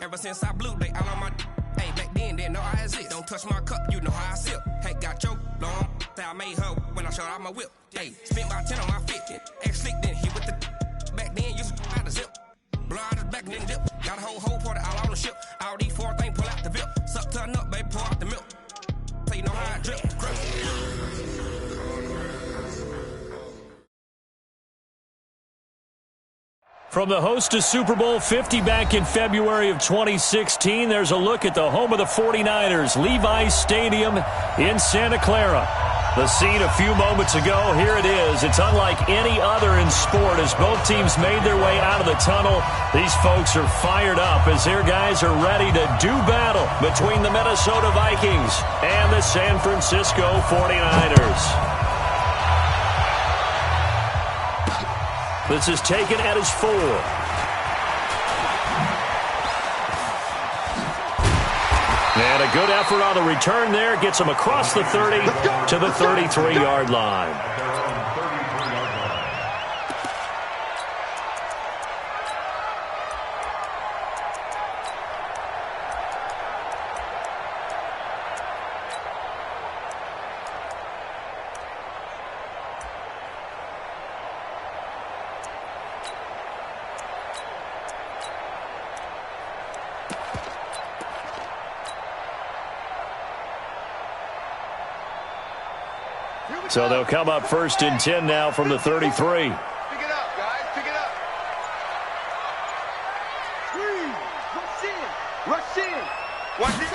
Ever since I blew, they all on my hey, back then, didn't know I exist. Don't touch my cup, you know how I sip. Hey, got your long, I made her when I showed out my whip. Hey, spent about 10 on my fit. Ex-slick, then hit with the back then, used to out the zip. Blow out his back, then dip. Got a whole party all on the ship. All these four things, pull out the VIP. Suck, turn up, baby, pour out the milk. So you know how I drip. From the host to Super Bowl 50 back in February of 2016, there's a look at the home of the 49ers, Levi's Stadium in Santa Clara. The scene a few moments ago, here it is. It's unlike any other in sport as both teams made their way out of the tunnel. These folks are fired up as their guys are ready to do battle between the Minnesota Vikings and the San Francisco 49ers. This is taken at his 4. And a good effort on the return there. Gets him across the 30 to the 33-yard line. So they'll come up 1st and 10 now from the 33. Pick it up, guys. Pick it up. Rush in. Watch it.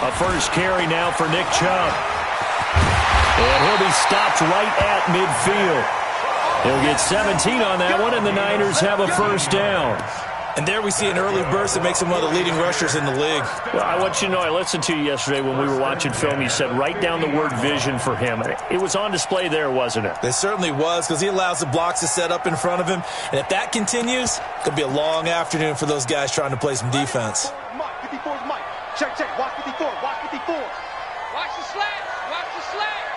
A first carry now for Nick Chubb. And he'll be stopped right at midfield. He'll get 17 on that one, and the Niners have a first down. And there we see an early burst that makes him one of the leading rushers in the league. Well, I want you to know, I listened to you yesterday when we were watching film. You said write down the word vision for him. It was on display there, wasn't it? It certainly was, because he allows the blocks to set up in front of him. And if that continues, it could be a long afternoon for those guys trying to play some defense. Mike, 54 is Mike. Check. Watch 54. Watch 54. Watch the slats. Watch the slats.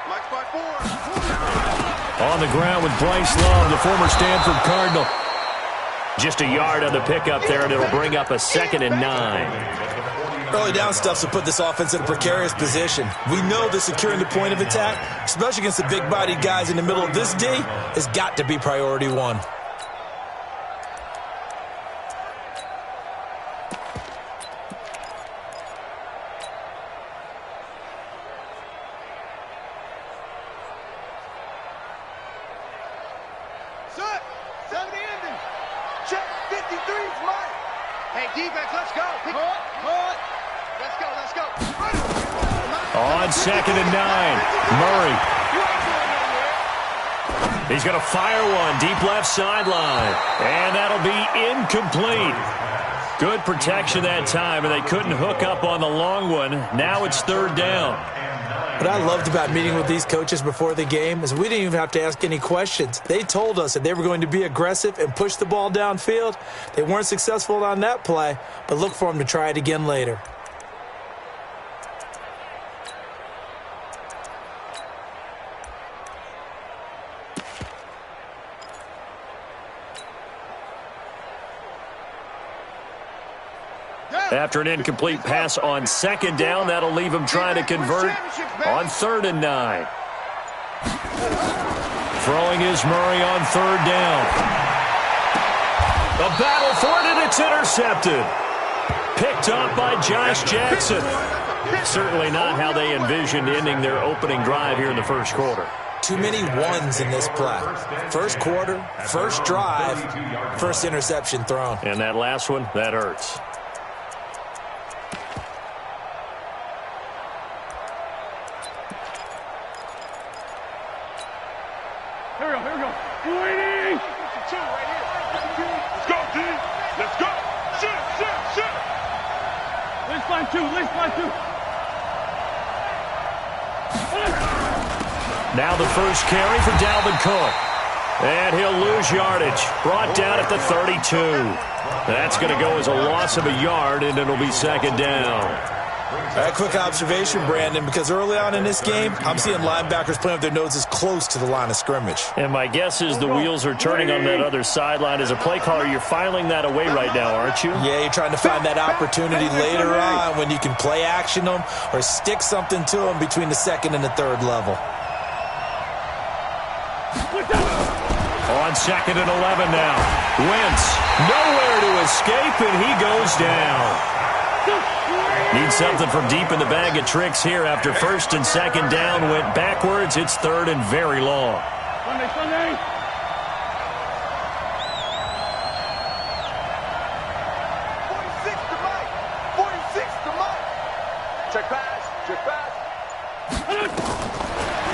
Mike's by 4. On the ground with Bryce Love, the former Stanford Cardinal. Just a yard on the pickup there, and it'll bring up a 2nd and 9. Early down stuffs will put this offense in a precarious position. We know that securing the point of attack, especially against the big-bodied guys in the middle of this D, has got to be priority 1. On 2nd and 9, Murray. He's going to fire one deep left sideline, and that'll be incomplete. Good protection that time, and they couldn't hook up on the long one. Now it's 3rd down. What I loved about meeting with these coaches before the game is we didn't even have to ask any questions. They told us that they were going to be aggressive and push the ball downfield. They weren't successful on that play, but look for them to try it again later. After an incomplete pass on 2nd down, that'll leave him trying to convert on 3rd and 9. Throwing is Murray on 3rd down. A battle for it, and it's intercepted. Picked up by Josh Jackson. Certainly not how they envisioned ending their opening drive here in the first quarter. Too many ones in this play. First quarter, first drive, first interception thrown. And that last one, that hurts. Here we go. Waiting. Let's go, team. Let's go. Shit. Let's line 2. Now the first carry for Dalvin Cook. And he'll lose yardage. Brought down at the 32. That's going to go as a loss of a yard, and it'll be 2nd down. A quick observation, Brandon, because early on in this game, I'm seeing linebackers playing with their noses close to the line of scrimmage. And my guess is the wheels are turning on that other sideline. As a play caller, you're filing that away right now, aren't you? Yeah, you're trying to find that opportunity later on when you can play action them or stick something to them between the second and the third level. On second and 11 now. Wentz, nowhere to escape, and he goes down. Needs something from deep in the bag of tricks here after first and second down went backwards. It's third and very long. Sunday. Check pass.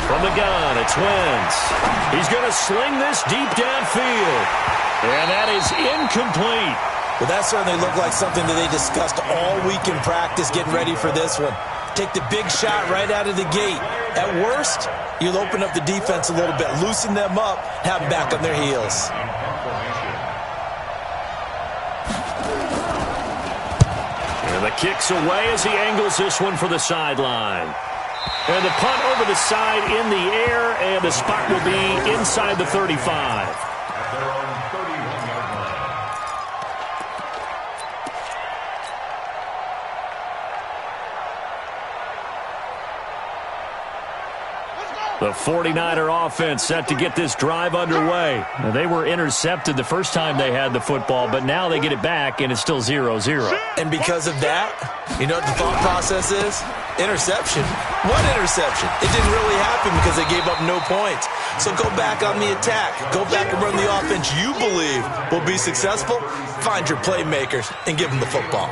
From the gun, it's Wentz. He's going to sling this deep downfield. And that is incomplete. Well, that certainly looked like something that they discussed all week in practice getting ready for this one. Take the big shot right out of the gate. At worst, you'll open up the defense a little bit, loosen them up, have them back on their heels. And the kick's away as he angles this one for the sideline. And the punt over the side in the air, and the spot will be inside the 35. The 49er offense set to get this drive underway. Now, they were intercepted the first time they had the football, but now they get it back, and it's still 0-0. And because of that, you know what the thought process is? Interception. What interception? It didn't really happen because they gave up no points. So go back on the attack. Go back and run the offense you believe will be successful. Find your playmakers and give them the football.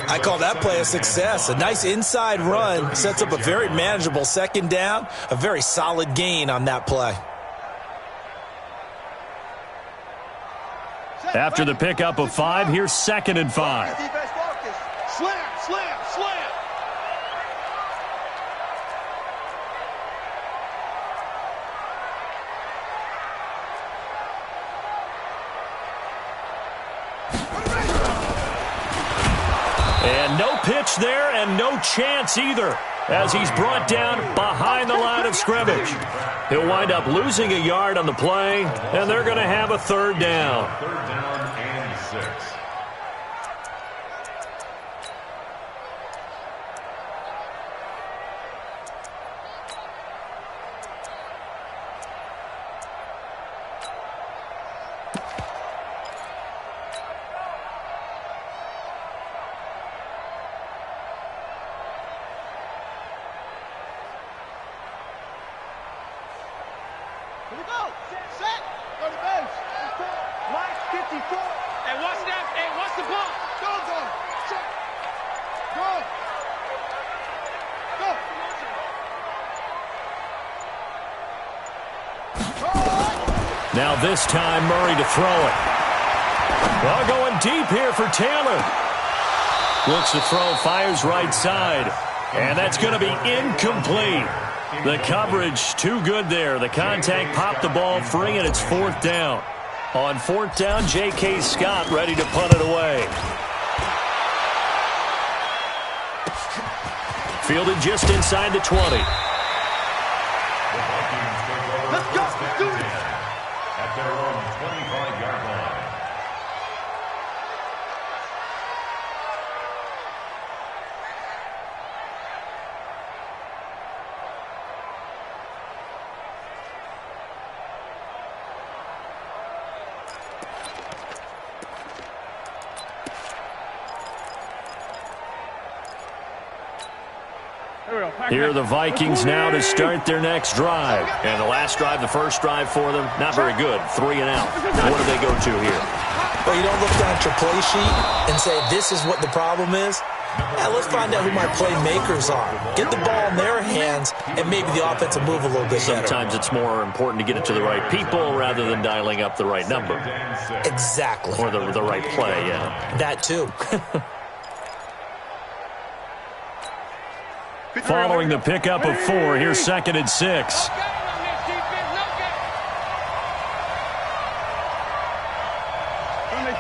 I call that play a success. A nice inside run sets up a very manageable second down, a very solid gain on that play. After the pickup of 5, here's second and 5. Slam. And no pitch there and no chance either as he's brought down behind the line of scrimmage. He'll wind up losing a yard on the play, and they're going to have a third down. Third down and 6. Here we go. Set. Go to base. Line 54. Hey, what's that? Hey, what's the ball? Go. Check. Go. Now this time Murray to throw it. Well, going deep here for Taylor. Looks to throw, fires right side. And that's going to be incomplete. The coverage too good there. The contact popped the ball free, and it's fourth down. On fourth down, J.K. Scott ready to punt it away. Fielded just inside the 20. Let's go. Do this. At their own 25-yard line. Here are the Vikings now to start their next drive. And the last drive, the first drive for them, not very good. 3 and out. What do they go to here? Well, you don't look down at your play sheet and say, this is what the problem is. Now, let's find out who my playmakers are. Get the ball in their hands, and maybe the offense will move a little bit better. Sometimes it's more important to get it to the right people rather than dialing up the right number. Exactly. Or the right play, yeah. That, too. Following the pickup of 4, here's second and 6.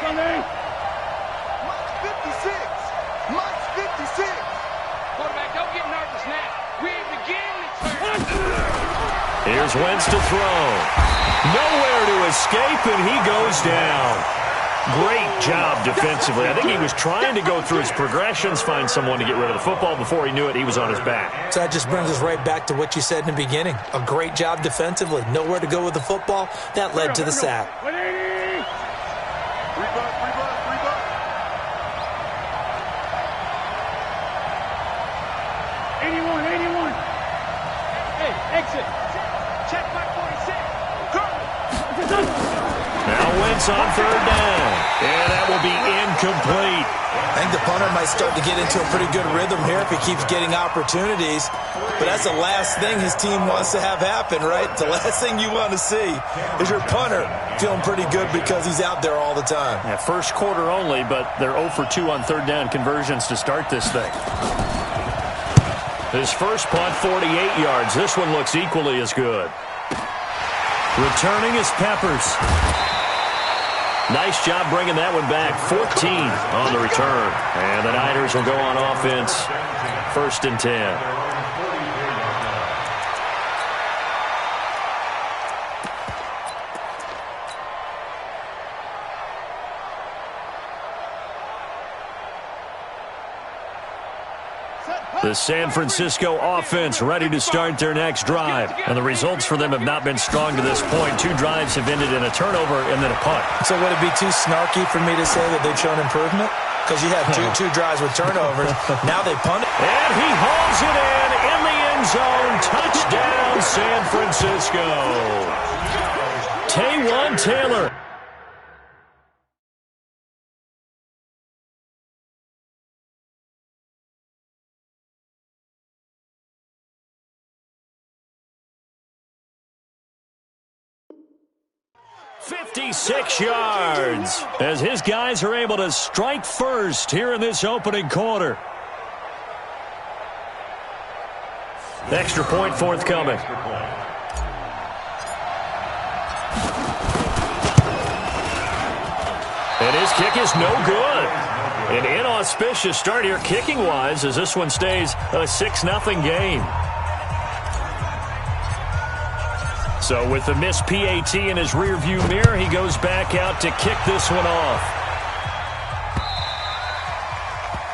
Sunday. Here's Wentz to throw. Nowhere to escape, and he goes down. Great job defensively. I think he was trying to go through his progressions, find someone to get rid of the football. Before he knew it, he was on his back. So that just brings us right back to what you said in the beginning. A great job defensively. Nowhere to go with the football. That led to the sack. Exit. Check by 46. Now Wentz on third down. And that will be incomplete. I think the punter might start to get into a pretty good rhythm here if he keeps getting opportunities. But that's the last thing his team wants to have happen, right? The last thing you want to see is your punter feeling pretty good because he's out there all the time. Yeah, first quarter only, but they're 0 for 2 on third down conversions to start this thing. His first punt, 48 yards. This one looks equally as good. Returning is Peppers. Nice job bringing that one back. 14 on the return. And the Niners will go on offense. 1st and 10. The San Francisco offense ready to start their next drive. And the results for them have not been strong to this point. 2 drives have ended in a turnover and then a punt. So would it be too snarky for me to say that they've shown improvement? Because you had two drives with turnovers. Now they punt it. And he hauls it in the end zone. Touchdown, San Francisco. Taywan Taylor. .56 yards as his guys are able to strike first here in this opening quarter. Extra point forthcoming. And his kick is no good. An inauspicious start here kicking-wise as this one stays a 6-0 game. So with the missed PAT in his rearview mirror, he goes back out to kick this one off.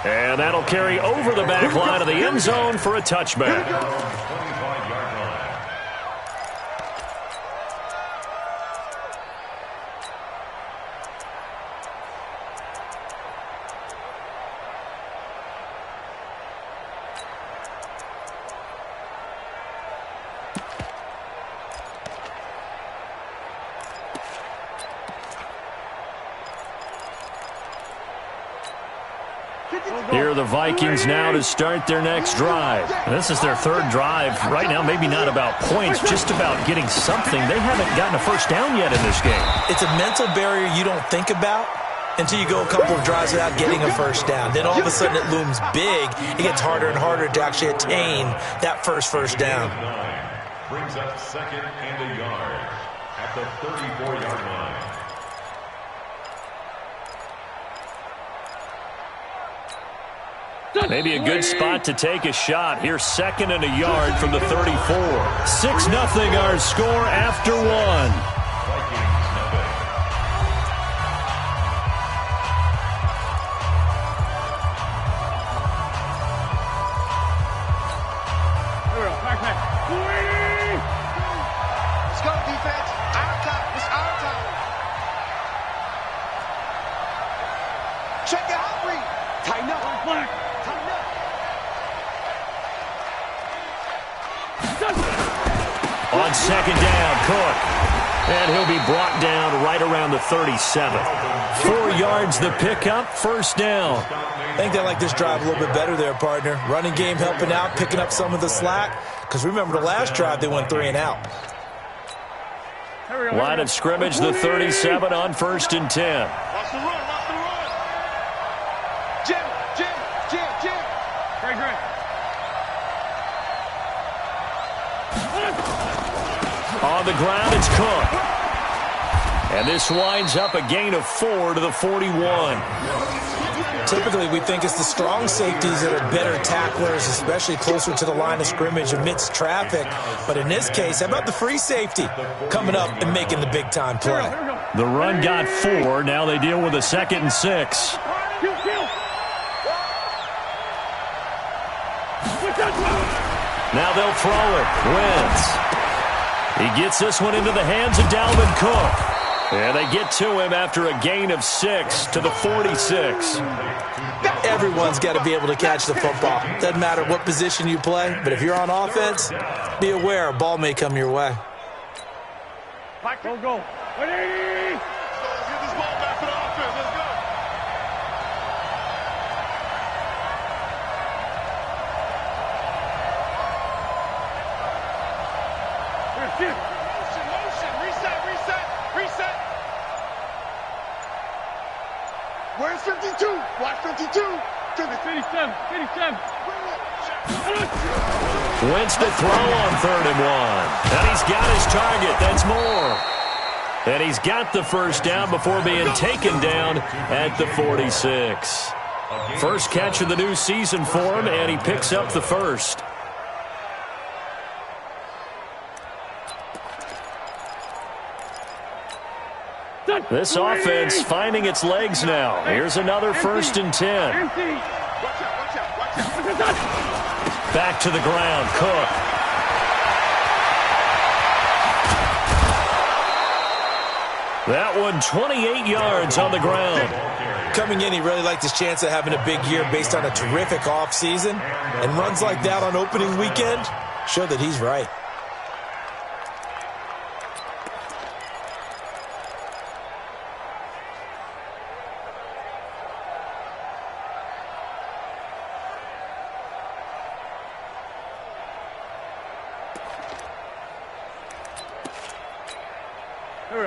And that'll carry over the back line of the end zone for a touchback. Here are the Vikings now to start their next drive. And this is their 3rd drive. Right now, maybe not about points, just about getting something. They haven't gotten a first down yet in this game. It's a mental barrier you don't think about until you go a couple of drives without getting a first down. Then all of a sudden it looms big. It gets harder and harder to actually attain that first down. Brings up 2nd and a yard at the 34-yard line. Maybe a good spot to take a shot. Here's 2nd and a yard from the 34. 6-0 our score after 1. Let's go, defense. Our time. It's our time. Check it out, Reed. Tighten up. Tighten up. On 2nd down, Cook. And he'll be brought down right around the 37. 4 yards the pickup, 1st down. I think they like this drive a little bit better there, partner. Running game helping out, picking up some of the slack. Because remember the last drive, they went 3 and out. Line of scrimmage, the 37 on 1st and 10. Watch the run. Watch the run. Jim. Great. On the ground, it's Cook. And this winds up a gain of 4 to the 41. Typically, we think it's the strong safeties that are better tacklers, especially closer to the line of scrimmage amidst traffic. But in this case, how about the free safety coming up and making the big-time play? The run got 4. Now they deal with a 2nd and 6. Now they'll throw it. Wentz. He gets this one into the hands of Dalvin Cook. And they get to him after a gain of 6 to the 46. Everyone's got to be able to catch the football. Doesn't matter what position you play, but if you're on offense, be aware a ball may come your way. Go. Ready? Let's get this ball back to the offense. Let's go. Motion. Reset. Where's 52? Watch 52. 57. Wentz to throw on 3rd and 1. And he's got his target. That's more. And he's got the first down before being taken down at the 46. First catch of the new season for him, and he picks up the first. This offense finding its legs now. Here's another 1st and 10. Back to the ground, Cook. That one 28 yards on the ground. Coming in, he really liked his chance of having a big year based on a terrific offseason. And runs like that on opening weekend show that he's right.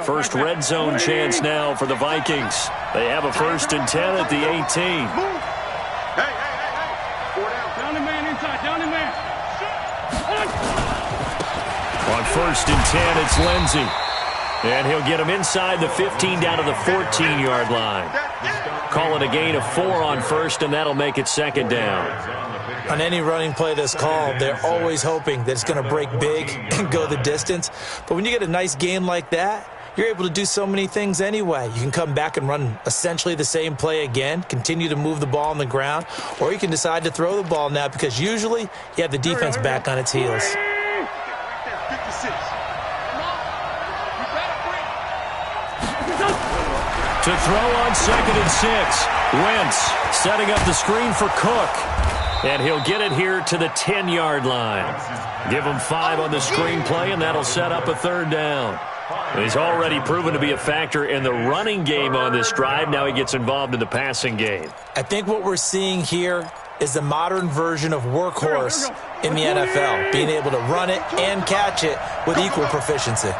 First red zone chance now for the Vikings. They have a 1st and 10 at the 18. Hey. Down the man inside. On 1st and 10, it's Lindsey. And he'll get him inside the 15 down to the 14-yard line. Call it a gain of 4 on 1st, and that'll make it 2nd down. On any running play that's called, they're always hoping that it's going to break big and go the distance. But when you get a nice gain like that, you're able to do so many things anyway. You can come back and run essentially the same play again, continue to move the ball on the ground, or you can decide to throw the ball now because usually you have the defense back on its heels. To throw on 2nd and 6. Wentz setting up the screen for Cook. And he'll get it here to the 10-yard line. Give him 5 on the screenplay, and that'll set up a 3rd down. He's already proven to be a factor in the running game on this drive. Now he gets involved in the passing game. I think what we're seeing here is the modern version of workhorse in the NFL, being able to run it and catch it with equal proficiency.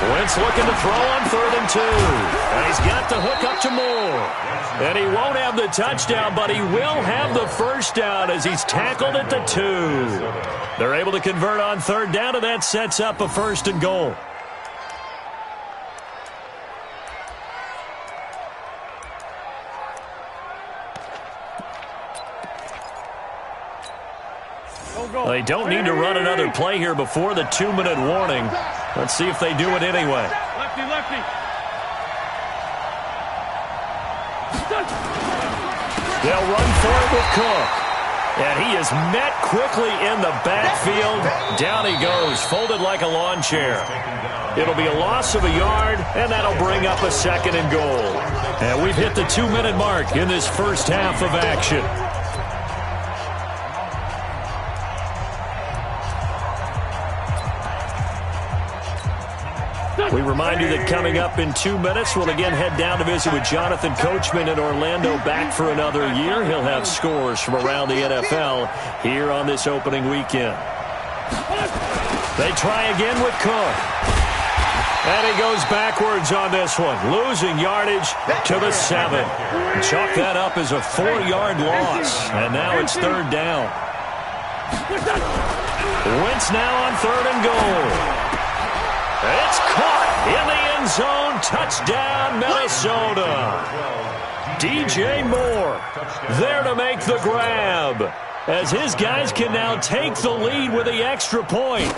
Wentz looking to throw on 3rd and 2. And he's got the hook up to Moore. And he won't have the touchdown, but he will have the first down as he's tackled at the 2. They're able to convert on 3rd down, and that sets up a 1st and goal. They don't need to run another play here before the 2-minute warning. Let's see if they do it anyway. Lefty. They'll run for it with Cook. And he is met quickly in the backfield. Down he goes, folded like a lawn chair. It'll be a loss of a yard, and that'll bring up a 2nd and goal. And we've hit the 2-minute mark in this first half of action. We remind you that coming up in 2 minutes, we'll again head down to visit with Jonathan Coachman in Orlando, back for another year. He'll have scores from around the NFL here on this opening weekend. They try again with Cook. And he goes backwards on this one, losing yardage to the 7. Chalk that up as a 4-yard loss, and now it's 3rd down. Wentz now on 3rd and goal. It's caught in the end zone. Touchdown, Minnesota. DJ Moore there to make the grab, as his guys can now take the lead with the extra point.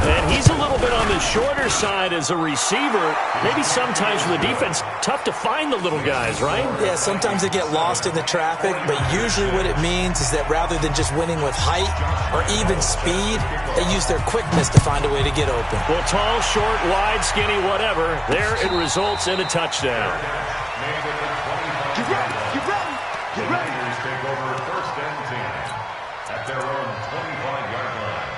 And he's a little bit on the shorter side as a receiver. Maybe sometimes for the defense, tough to find the little guys, right? Yeah, sometimes they get lost in the traffic, but usually what it means is that rather than just winning with height or even speed, they use their quickness to find a way to get open. Well, tall, short, wide, skinny, whatever, there it results in a touchdown. Get ready, get ready, get ready. Raiders take over 1st and 10 at their own 25-yard line.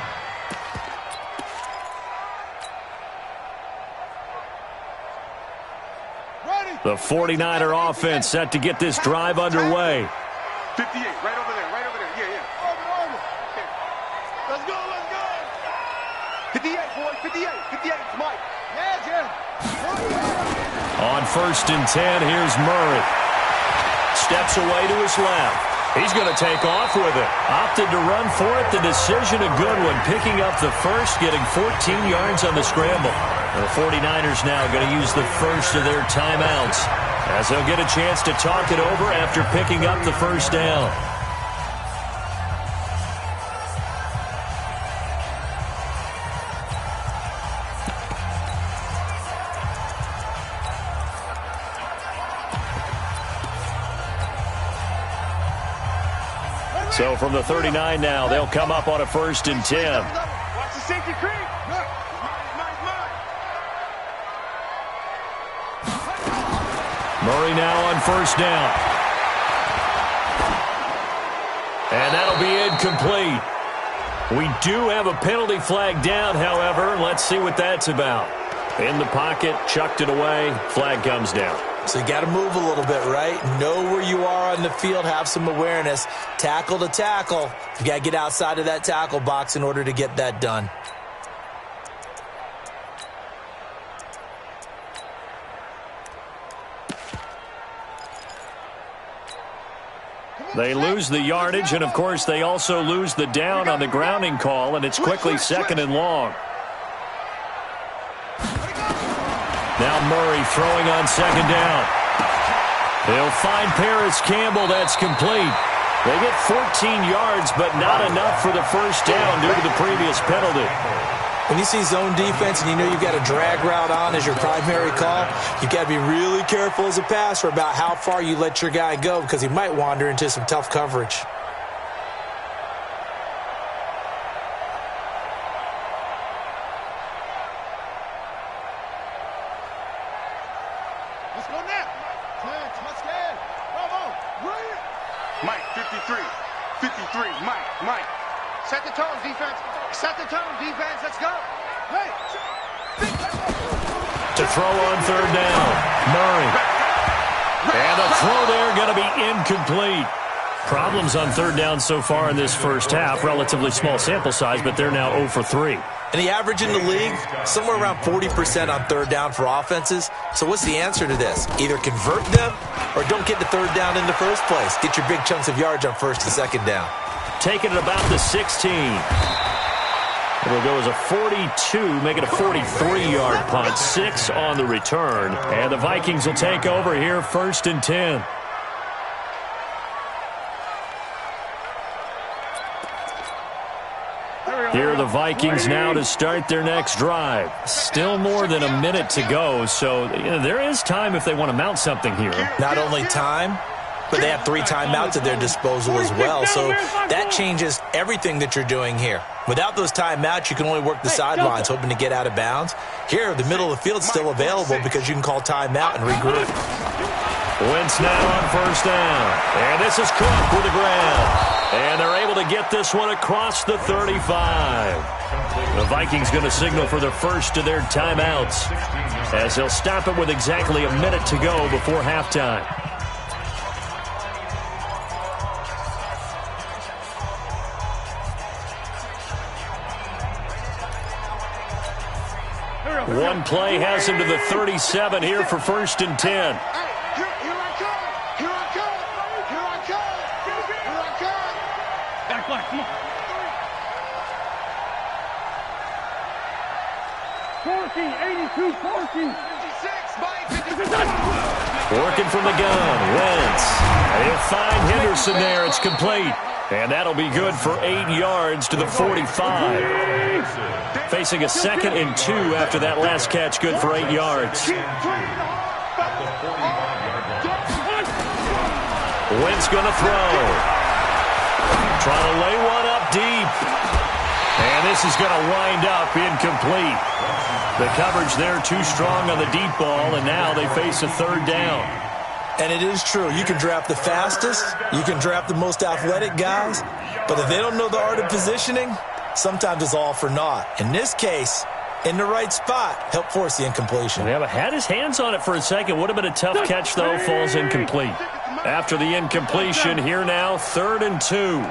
The 49er offense set to get this drive underway. 58, right over there, yeah. Over. Okay. Let's go. 58, boy, 58, it's Mike. Yeah, Jim. On 1st and 10, here's Murray. Steps away to his left. He's going to take off with it. Opted to run for it. The decision, a good one. Picking up the first, getting 14 yards on the scramble. The 49ers now going to use the first of their timeouts, as they'll get a chance to talk it over after picking up the first down. So from the 39 now, they'll come up on a 1st and 10. Watch the safety creep. Murray now on 1st down. And that'll be incomplete. We do have a penalty flag down, however. Let's see what that's about. In the pocket, chucked it away, flag comes down. So you got to move a little bit, right? Know where you are on the field, have some awareness. Tackle to tackle. You got to get outside of that tackle box in order to get that done. They lose the yardage, and, of course, they also lose the down on the grounding call, and it's quickly 2nd and long. Now Murray throwing on 2nd down. He'll find Paris Campbell. That's complete. They get 14 yards, but not enough for the first down due to the previous penalty. When you see zone defense and you know you've got a drag route on as your primary call, you've got to be really careful as a passer about how far you let your guy go, because he might wander into some tough coverage. Let's go now. Touchdown. Bravo. Mike, 53, Mike. Set the tone, defense. Let's go. Hey. To throw on 3rd down, Murray. And the throw there going to be incomplete. Problems on 3rd down so far in this first half. Relatively small sample size, but they're now 0 for 3. And the average in the league, somewhere around 40% on 3rd down for offenses. So what's the answer to this? Either convert them or don't get the 3rd down in the first place. Get your big chunks of yards on 1st and 2nd down. Taking it about the 16. It'll go as a 42, make it a 43-yard punt. 6 on the return. And the Vikings will take over here 1st and 10. Here are the Vikings now to start their next drive. Still more than a minute to go, so there is time if they want to mount something here. Not only time, but they have 3 timeouts at their disposal as well, so that changes everything that you're doing here. Without those timeouts, you can only work the sidelines, hoping to get out of bounds. Here, the middle of the field is still available because you can call timeout and regroup. Wentz now on 1st down. And this is Cook with the grab. And they're able to get this one across the 35. The Vikings going to signal for the first of their timeouts, as they'll stop it with exactly a minute to go before halftime. One play has him to the 37 here for 1st and 10. Working from the gun, Wentz. He'll find Henderson there. It's complete. And that'll be good for 8 yards to the 45. Facing a 2nd and 2 after that last catch, good for 8 yards. Wentz going to throw. Trying to lay one up deep. And this is going to wind up incomplete. The coverage there too strong on the deep ball, and now they face a 3rd down. And it is true. You can draft the fastest. You can draft the most athletic guys. But if they don't know the art of positioning, sometimes it's all for naught. In this case, in the right spot, help force the incompletion. Yeah, but had his hands on it for a second. Would have been a tough catch, though. Falls incomplete. After the incompletion, here now, 3rd and 2.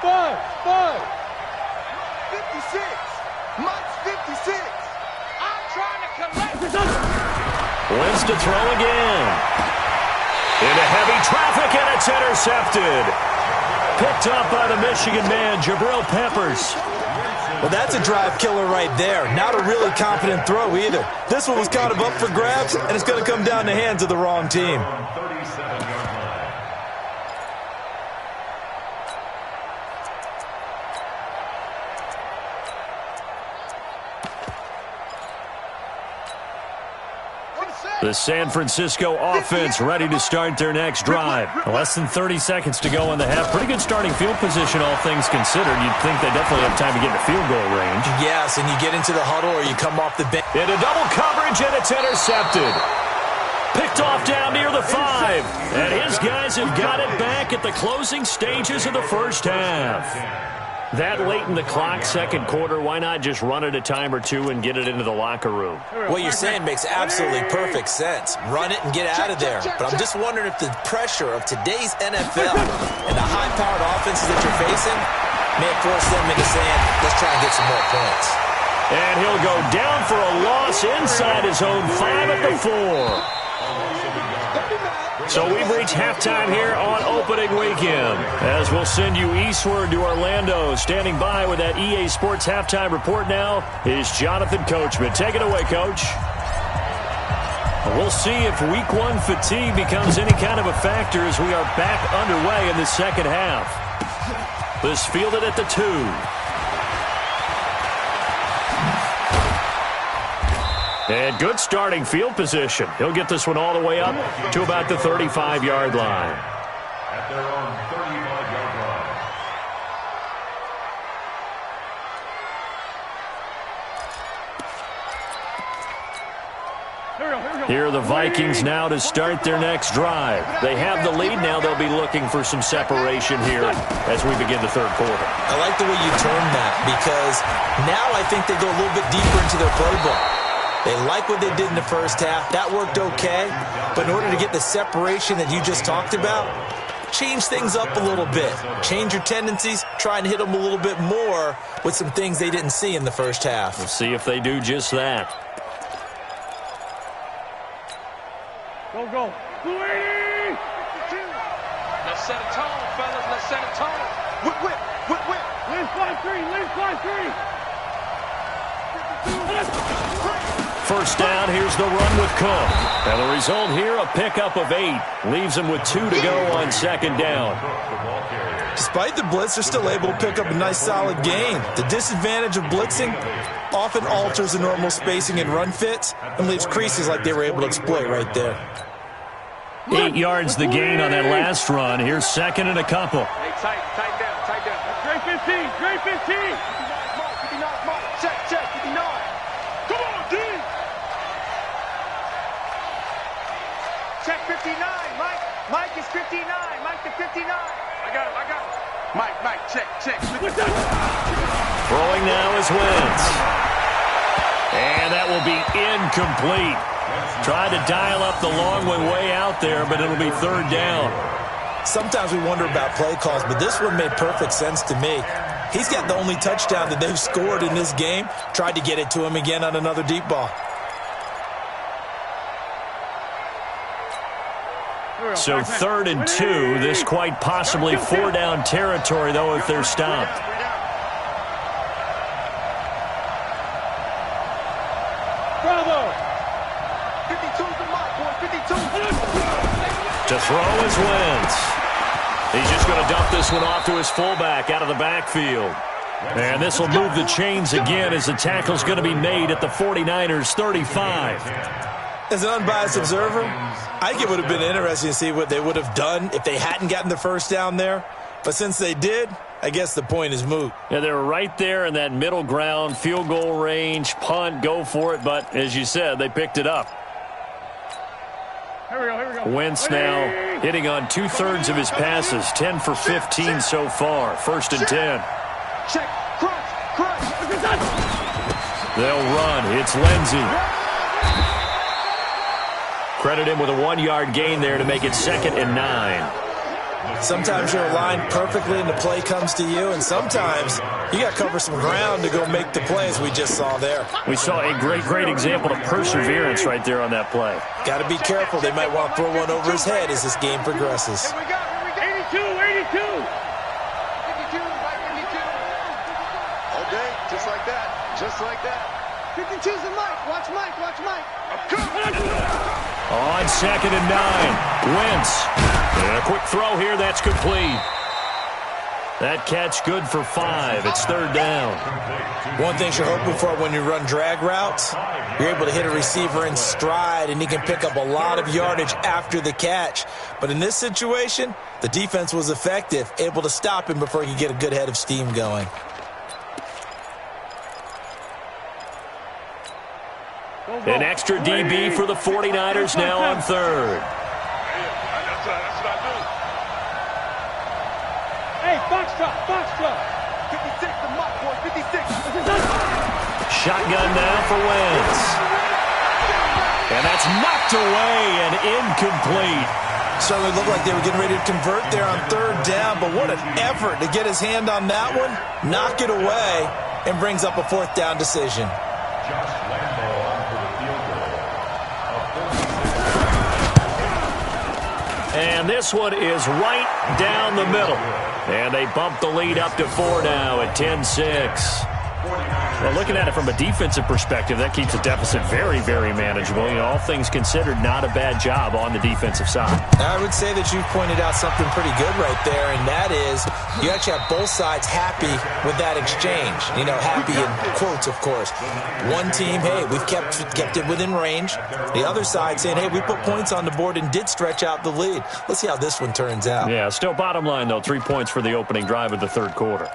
5. 56. Mike's 56. I'm trying to collect. Wentz to throw again. Into heavy traffic, and it's intercepted. Picked up by the Michigan man, Jabril Peppers. Well, that's a drive killer right there. Not a really confident throw either. This one was kind of up for grabs, and it's going to come down the hands of the wrong team. The San Francisco offense ready to start their next drive. Less than 30 seconds to go in the half. Pretty good starting field position, all things considered. You'd think they definitely have time to get into field goal range. Yes, and you get into the huddle or you come off the bench. Into double coverage, and it's intercepted. Picked off down near the 5. And his guys have got it back at the closing stages of the first half. That late in the clock, 2nd quarter, why not just run it a time or two and get it into the locker room? What you're saying makes absolutely perfect sense. Run it and get out of there. But I'm just wondering if the pressure of today's NFL and the high-powered offenses that you're facing may force them into saying, let's try and get some more points. And he'll go down for a loss inside his own 5 at the 4. So we've reached halftime here on opening weekend. As we'll send you eastward to Orlando. Standing by with that EA Sports halftime report now is Jonathan Coachman. Take it away, Coach. We'll see if Week 1 fatigue becomes any kind of a factor as we are back underway in the second half. This fielded at the 2. And good starting field position. He'll get this one all the way up to about the 35-yard line. At their own 35-yard line. Here are the Vikings now to start their next drive. They have the lead now. They'll be looking for some separation here as we begin the 3rd quarter. I like the way you term that because now I think they go a little bit deeper into their playbook. They like what they did in the first half. That worked okay. But in order to get the separation that you just talked about, change things up a little bit. Change your tendencies. Try and hit them a little bit more with some things they didn't see in the first half. We'll see if they do just that. Go. 280! Let's set a tone, fellas. Let's set a tone. Whip. Lynn 5-3. First down, here's the run with Cook. And the result here, a pickup of 8. Leaves them with 2 to go on 2nd down. Despite the blitz, they're still able to pick up a nice solid gain. The disadvantage of blitzing often alters the normal spacing and run fits and leaves creases like they were able to exploit right there. 8 yards the gain on that last run. Here's 2nd and a couple. Hey, tight down. Great 15. Check, 59. Come on, D. Check 59. Mike is 59. Mike to 59. I got him. Mike, check. Throwing now is Wentz. And that will be incomplete. Tried to dial up the long one way out there, but it'll be 3rd down. Sometimes we wonder about play calls, but this one made perfect sense to me. He's got the only touchdown that they've scored in this game. Tried to get it to him again on another deep ball. So 3rd and 2. This quite possibly 4-down territory, though, if they're stopped. To throw is Wentz. He's just going to dump this one off to his fullback out of the backfield. And this will move the chains again as the tackle's going to be made at the 49ers 35. As an unbiased observer, I think it would have been interesting to see what they would have done if they hadn't gotten the first down there. But since they did, I guess the point is moot. Yeah, they were right there in that middle ground, field goal range, punt, go for it. But as you said, they picked it up. Here we go. Wentz now hitting on 2/3 of his passes, 10 for 15 so far. 1st and 10. Check. Crunch. They'll run. It's Lindsey. Credit him with a 1-yard gain there to make it 2nd and 9. Sometimes you're aligned perfectly and the play comes to you, and sometimes you got to cover some ground to go make the plays we just saw there. We saw a great example of perseverance right there on that play. Got to be careful. They might want to throw one over his head as this game progresses. Here we go. 82. All day, just like that. 52's the Mike. Watch Mike. On 2nd and 9, Wentz. And a quick throw here, that's complete. That catch good for 5. It's 3rd down. One thing you're hoping for when you run drag routes, you're able to hit a receiver in stride, and he can pick up a lot of yardage after the catch. But in this situation, the defense was effective, able to stop him before he could get a good head of steam going. An extra DB for the 49ers now on 3rd. That's what I do. Hey, box truck. 56, the Mike boy, 56. Shotgun now for Wentz. And that's knocked away and incomplete. Certainly looked like they were getting ready to convert there on 3rd down, but what an effort to get his hand on that one, knock it away, and brings up a 4th down decision. And this one is right down the middle. And they bump the lead up to 4 now at 10-6. Well, looking at it from a defensive perspective, that keeps the deficit very manageable. You know, all things considered, not a bad job on the defensive side. I would say that you've pointed out something pretty good right there, and that is you actually have both sides happy with that exchange. You know, happy in quotes, of course. One team, hey, we've kept it within range. The other side saying, hey, we put points on the board and did stretch out the lead. Let's see how this one turns out. Yeah, still bottom line, though, 3 points for the opening drive of the 3rd quarter.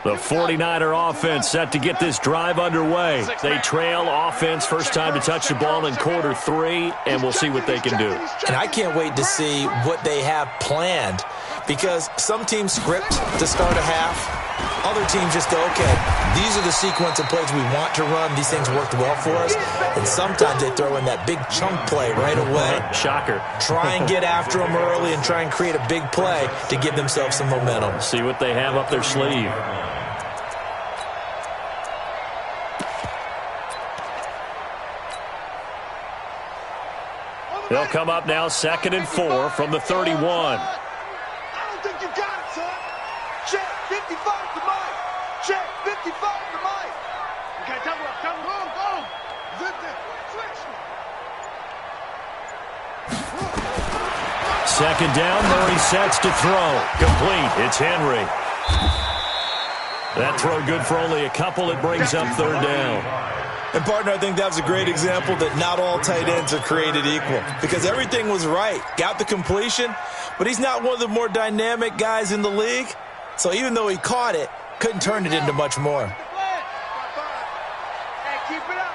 The 49er offense set to get this drive underway. They trail offense, first time to touch the ball in quarter 3, and we'll see what they can do. And I can't wait to see what they have planned, because some teams script to start a half. Other teams just go, okay, these are the sequence of plays we want to run. These things worked well for us. And sometimes they throw in that big chunk play right away. Shocker. Try and get after them early and try and create a big play to give themselves some momentum. See what they have up their sleeve. They'll come up now 2nd and 4 from the 31. I don't think you got it, son. Check, 55 to Mike. Check, 55 to Mike. Okay, double up. Go. Zip it. Switch. 2nd down, Murray sets to throw. Complete, it's Henry. That throw good for only a couple. It brings up 3rd down. And, partner, I think that was a great example that not all tight ends are created equal, because everything was right. Got the completion, but he's not one of the more dynamic guys in the league. So even though he caught it, couldn't turn it into much more. Hey, keep it up.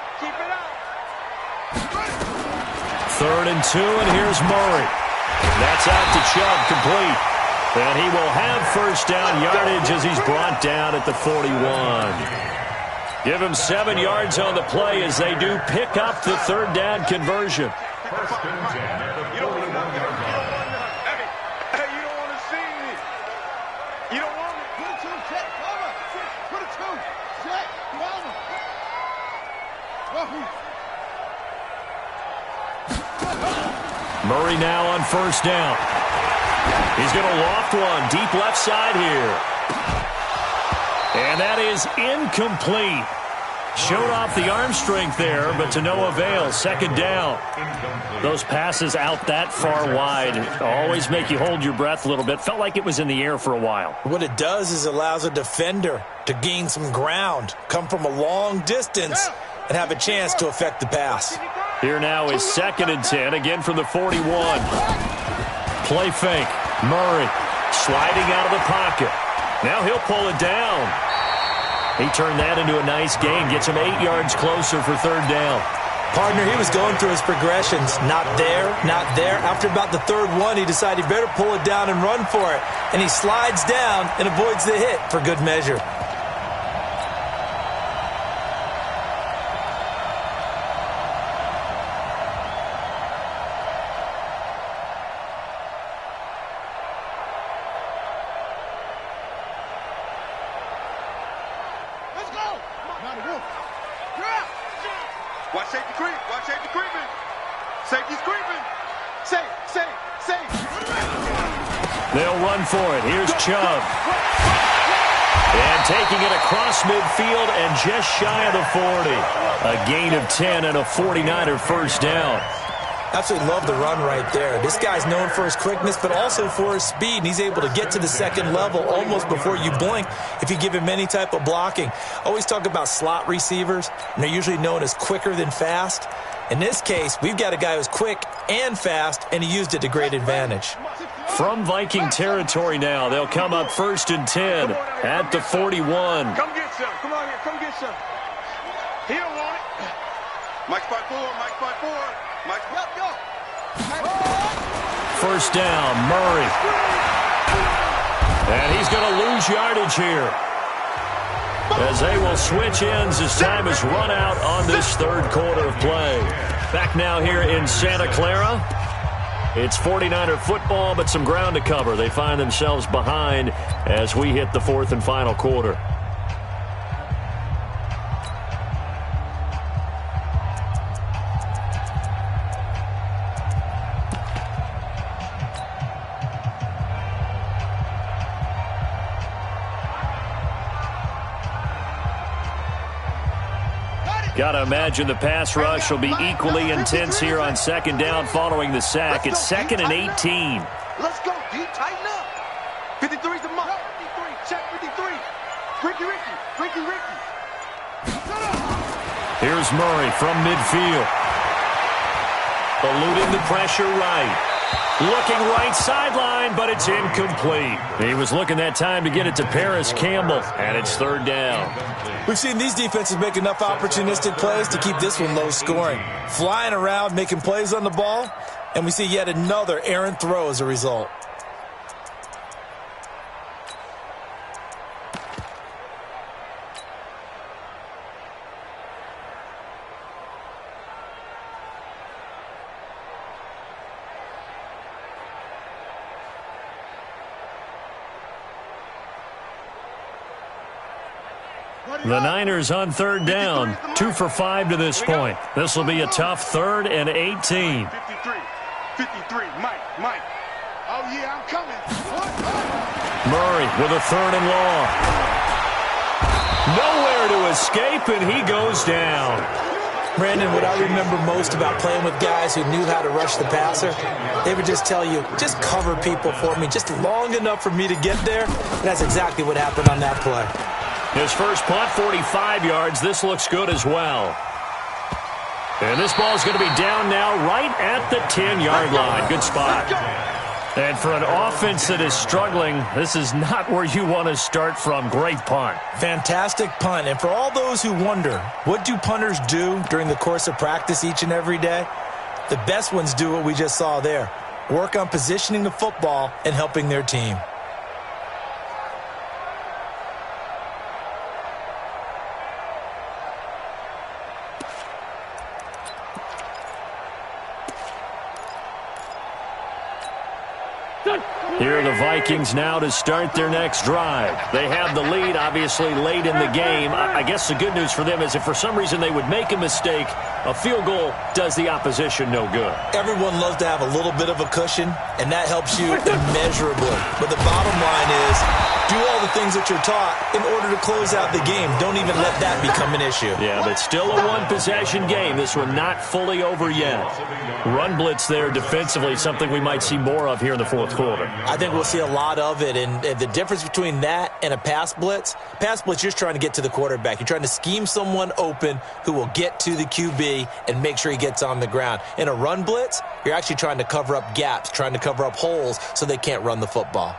3rd and 2, and here's Murray. That's out to Chubb, complete. And he will have first down yardage as he's brought down at the 41. Give him 7 yards on the play as they do pick up the 3rd down conversion. First and 10 at the 41-yard line. Hey, you don't want to see me. You don't want me. Put a 2, check, cover. Put a 2, check, cover. Murray now on first down. He's going to loft one deep left side here. And that is incomplete. Showed off the arm strength there, but to no avail. Second down. Those passes out that far wide always make you hold your breath a little bit. Felt like it was in the air for a while. What it does is allows a defender to gain some ground, come from a long distance, and have a chance to affect the pass. Here now is 2nd and 10, again from the 41. Play fake. Murray sliding out of the pocket. Now he'll pull it down. He turned that into a nice gain. Gets him 8 yards closer for 3rd down. Partner, he was going through his progressions. Not there, not there. After about the 3rd one, he decided he better pull it down and run for it. And he slides down and avoids the hit for good measure. Watch safety creep. Watch safety creeping. Safety's creeping. Safe. They'll run for it. Here's Chubb. And taking it across midfield and just shy of the 40. A gain of 10 and a 49er first down. Absolutely love the run right there. This guy's known for his quickness, but also for his speed, and he's able to get to the 2nd level almost before you blink if you give him any type of blocking. Always talk about slot receivers, and they're usually known as quicker than fast. In this case, we've got a guy who's quick and fast, and he used it to great advantage. From Viking territory now, they'll come up 1st and 10 at the 41. Come get some. Come on here. Come get some. He don't want it. Mike's 5'4". Mike's 5'4". Mike's go. First down, Murray. And he's going to lose yardage here, as they will switch ends as time has run out on this 3rd quarter of play. Back now here in Santa Clara. It's 49er football, but some ground to cover. They find themselves behind as we hit the 4th and final quarter. Got to imagine the pass rush will be equally intense here on 2nd down following the sack. It's 2nd and 18. Let's go, D. Tighten up. 53's the mark. 53. Check 53. Ricky. Here's Murray from midfield. Eluding the pressure right. Looking right sideline, but it's incomplete. He was looking that time to get it to Paris Campbell, and it's 3rd down. We've seen these defenses make enough opportunistic plays to keep this one low scoring. Flying around, making plays on the ball, and we see yet another errant throw as a result. The Niners on 3rd down, 2 for 5 to this point. This will be a tough 3rd and 18. 53. Mike. Oh, yeah, I'm coming. Murray with a 3rd and long. Nowhere to escape, and he goes down. Brandon, what I remember most about playing with guys who knew how to rush the passer, they would just tell you, just cover people for me, just long enough for me to get there. And that's exactly what happened on that play. His first punt, 45 yards. This looks good as well. And this ball is going to be down now right at the 10-yard line. Good spot. And for an offense that is struggling, this is not where you want to start from. Great punt. Fantastic punt. And for all those who wonder, what do punters do during the course of practice each and every day? The best ones do what we just saw there. Work on positioning the football and helping their team. Here are the Vikings now to start their next drive. They have the lead, obviously, late in the game. I guess the good news for them is if for some reason they would make a mistake, a field goal does the opposition no good. Everyone loves to have a little bit of a cushion, and that helps you immeasurably. But the bottom line is, do all the things that you're taught in order to close out the game. Don't even let that become an issue. Yeah, but still a one-possession game. This one not fully over yet. Run blitz there defensively, something we might see more of here in the fourth quarter. I think we'll see a lot of it, and the difference between that and a pass blitz, you're just trying to get to the quarterback. You're trying to scheme someone open who will get to the QB and make sure he gets on the ground. In a run blitz, you're actually trying to cover up gaps, trying to cover up holes so they can't run the football.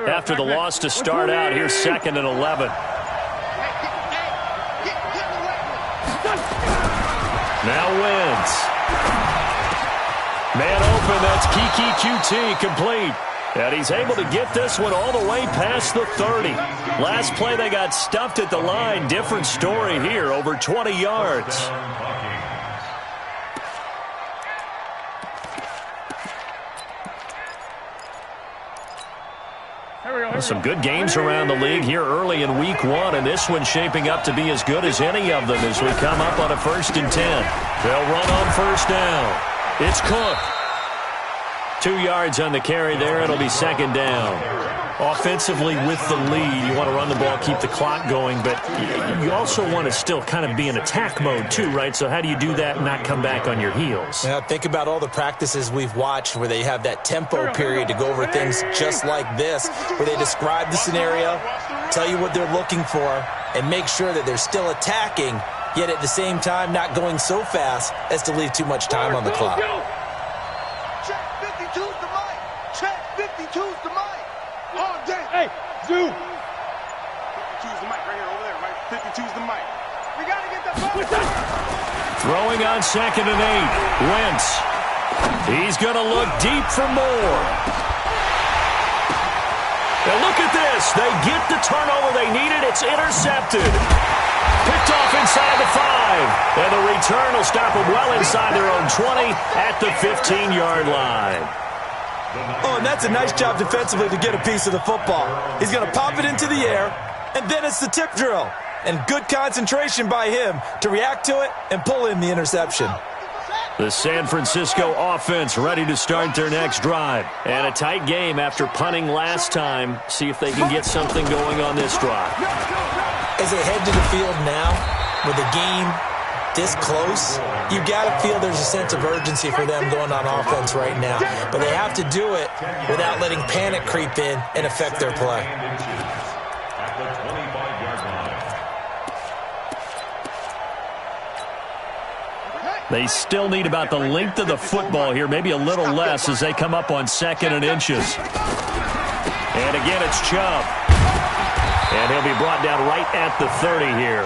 After the loss to start out, here's 2nd and 11. Now wins. Man open, that's Kiki QT complete. And he's able to get this one all the way past the 30. Last play they got stuffed at the line. Different story here, over 20 yards. Some good games around the league here early in week 1, and this one's shaping up to be as good as any of them as we come up on a 1st and 10. They'll run on 1st down. It's Cook. 2 yards on the carry there. It'll be 2nd down. Offensively with the lead, you want to run the ball, keep the clock going, but you also want to still kind of be in attack mode too, right? So how do you do that and not come back on your heels? Yeah, think about all the practices we've watched where they have that tempo period to go over things just like this, where they describe the scenario, tell you what they're looking for, and make sure that they're still attacking, yet at the same time not going so fast as to leave too much time on the clock. Check 52's the mic. Check 52's the mic. All day. Hey, Zoo. 52's the mic right here over there, right? 52's the mic. We got to get the ball. Throwing on 2nd and 8. Wentz. He's going to look deep for more. And look at this. They get the turnover they needed. It's intercepted. Picked off inside the 5. And the return will stop them well inside their own 20 at the 15-yard line. Oh, and that's a nice job defensively to get a piece of the football. He's going to pop it into the air, and then it's the tip drill. And good concentration by him to react to it and pull in the interception. The San Francisco offense ready to start their next drive. And a tight game after punting last time. See if they can get something going on this drive. As they head to the field now, with the game this close, you got to feel there's a sense of urgency for them going on offense right now. But they have to do it without letting panic creep in and affect their play. At the 25-yard line. They still need about the length of the football here, maybe a little less as they come up on 2nd and inches. And again, it's Chubb. And he'll be brought down right at the 30 here.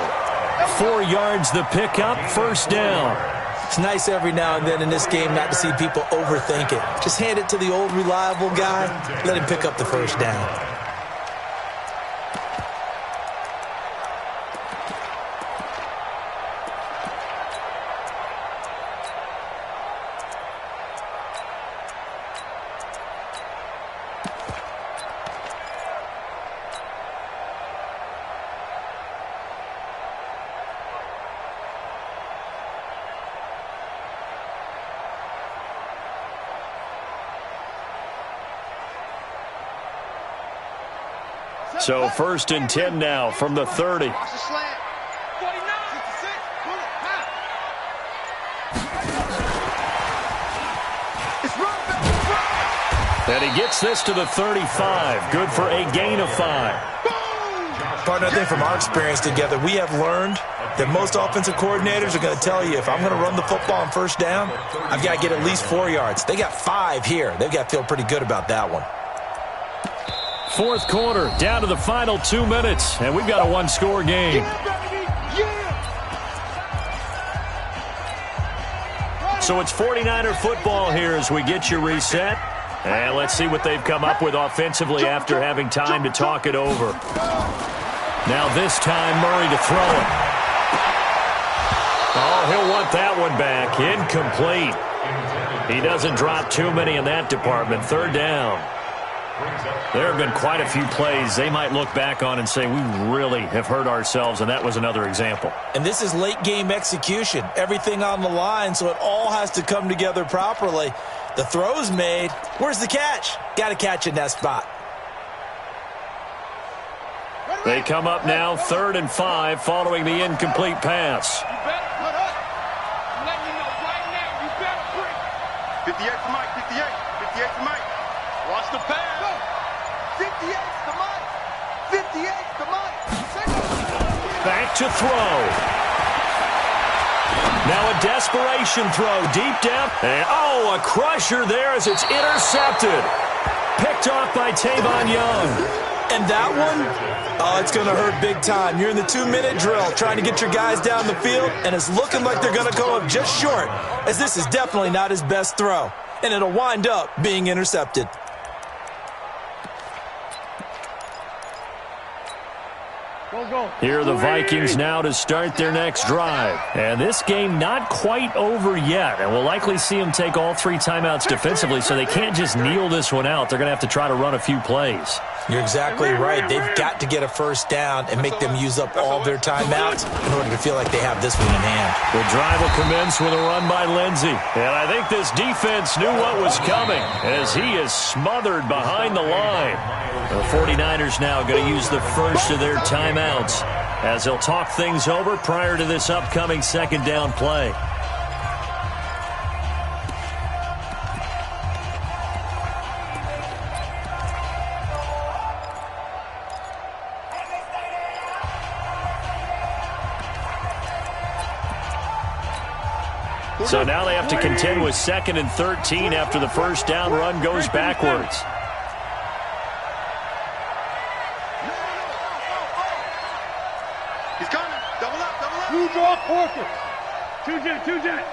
4 yards the pickup, 1st down. It's nice every now and then in this game not to see people overthink it. Just hand it to the old reliable guy, let him pick up the 1st down. So 1st and 10 now from the 30. And he gets this to the 35. Good for a gain of 5. Partner, I think from our experience together, we have learned that most offensive coordinators are going to tell you, if I'm going to run the football on 1st down, I've got to get at least 4 yards. They got 5 here. They've got to feel pretty good about that one. 4th quarter, down to the final 2 minutes, and we've got a one-score game. So it's 49er football here as we get you reset. And let's see what they've come up with offensively after having time to talk it over. Now this time Murray to throw it. Oh, he'll want that one back. Incomplete. He doesn't drop too many in that department. Third down. There have been quite a few plays they might look back on and say, we really have hurt ourselves, and that was another example. And this is late-game execution. Everything on the line, so it all has to come together properly. The throw's made. Where's the catch? Got to catch in that spot. They come up now, 3rd and 5, following the incomplete pass. You better put up. I'm letting you know right now, you better bring. 58 to Mike, 58 to Mike. Watch the pass. 58 to Mike. 58 to Mike. Back to throw. Now a desperation throw deep down. And, oh, a crusher there as it's intercepted. Picked off by Tavon Young. And that one, oh, it's going to hurt big time. You're in the 2-minute drill trying to get your guys down the field, and it's looking like they're going to go up just short, as this is definitely not his best throw. And it'll wind up being intercepted. Here are the Vikings now to start their next drive. And this game not quite over yet. And we'll likely see them take all 3 timeouts defensively, so they can't just kneel this one out. They're going to have to try to run a few plays. You're exactly right. They've got to get a first down and make them use up all their timeouts in order to feel like they have this one in hand. The drive will commence with a run by Lindsey. And I think this defense knew what was coming as he is smothered behind the line. The 49ers now going to use the first of their timeouts as they'll talk things over prior to this upcoming 2nd down play. So now they have to contend with 2nd and 13 after the first down run goes backwards. He's coming. Double up, double up. You draw quarter. 2-jet.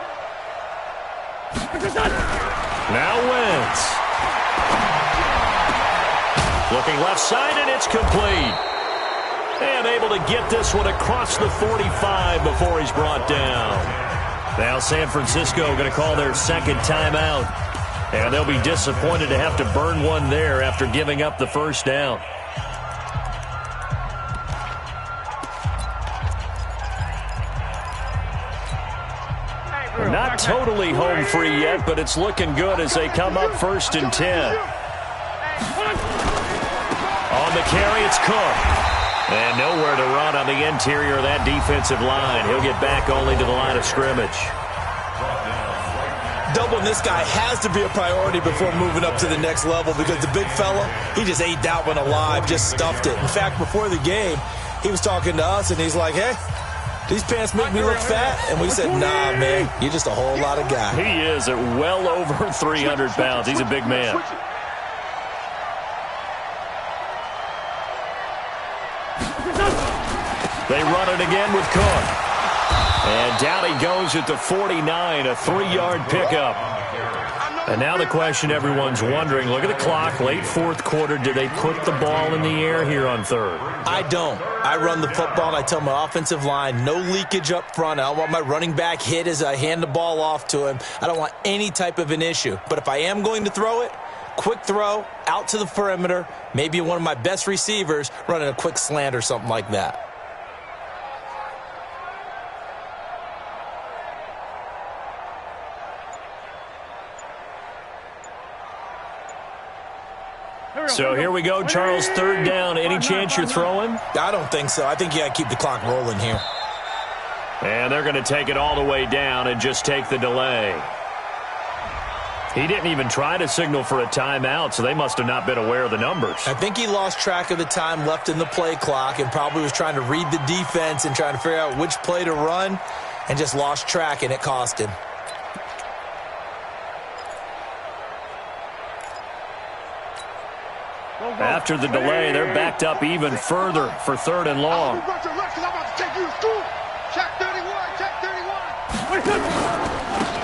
Now Wentz. Looking left side, and it's complete. And able to get this one across the 45 before he's brought down. Now San Francisco going to call their 2nd timeout. And they'll be disappointed to have to burn one there after giving up the first down. Not totally home free yet, but it's looking good as they come up 1st and 10. On the carry, it's Cook. And nowhere to run on the interior of that defensive line. He'll get back only to the line of scrimmage. Doubling this guy has to be a priority before moving up to the next level because the big fella, he just ate that one alive, just stuffed it. In fact, before the game, he was talking to us, and he's like, hey, these pants make me look fat. And we said, nah, man, you're just a whole lot of guy. He is at well over 300 pounds. He's a big man. They run it again with Cook. And down he goes at the 49, a 3-yard pickup. And now the question everyone's wondering, look at the clock, late 4th quarter, do they put the ball in the air here on 3rd? I don't. I run the football, and I tell my offensive line, no leakage up front. I don't want my running back hit as I hand the ball off to him. I don't want any type of an issue. But if I am going to throw it, quick throw, out to the perimeter, maybe one of my best receivers running a quick slant or something like that. So here we go, Charles, 3rd down. Any chance you're throwing? I don't think so. I think you got to keep the clock rolling here. And they're going to take it all the way down and just take the delay. He didn't even try to signal for a timeout, so they must have not been aware of the numbers. I think he lost track of the time left in the play clock and probably was trying to read the defense and trying to figure out which play to run and just lost track, and it cost him. After the delay, they're backed up even further for 3rd and long.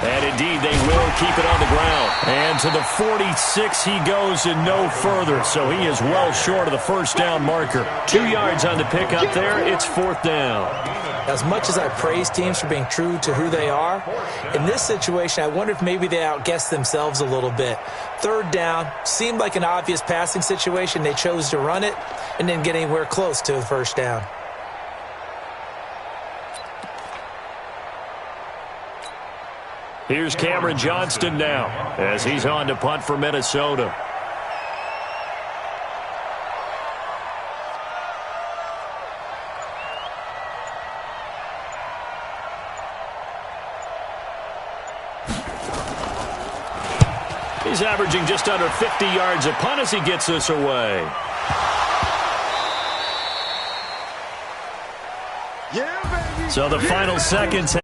And indeed, they will keep it on the ground. And And to the 46 he goes and no further. So he is well short of the first down marker. 2 yards on the pickup there. It's 4th down. As much as I praise teams for being true to who they are, in this situation, I wonder if maybe they outguessed themselves a little bit. 3rd down seemed like an obvious passing situation. They chose to run it and didn't get anywhere close to the first down. Here's Cameron Johnston now as he's on to punt for Minnesota. He's averaging just under 50 yards a punt as he gets this away. Yeah, baby. So the final seconds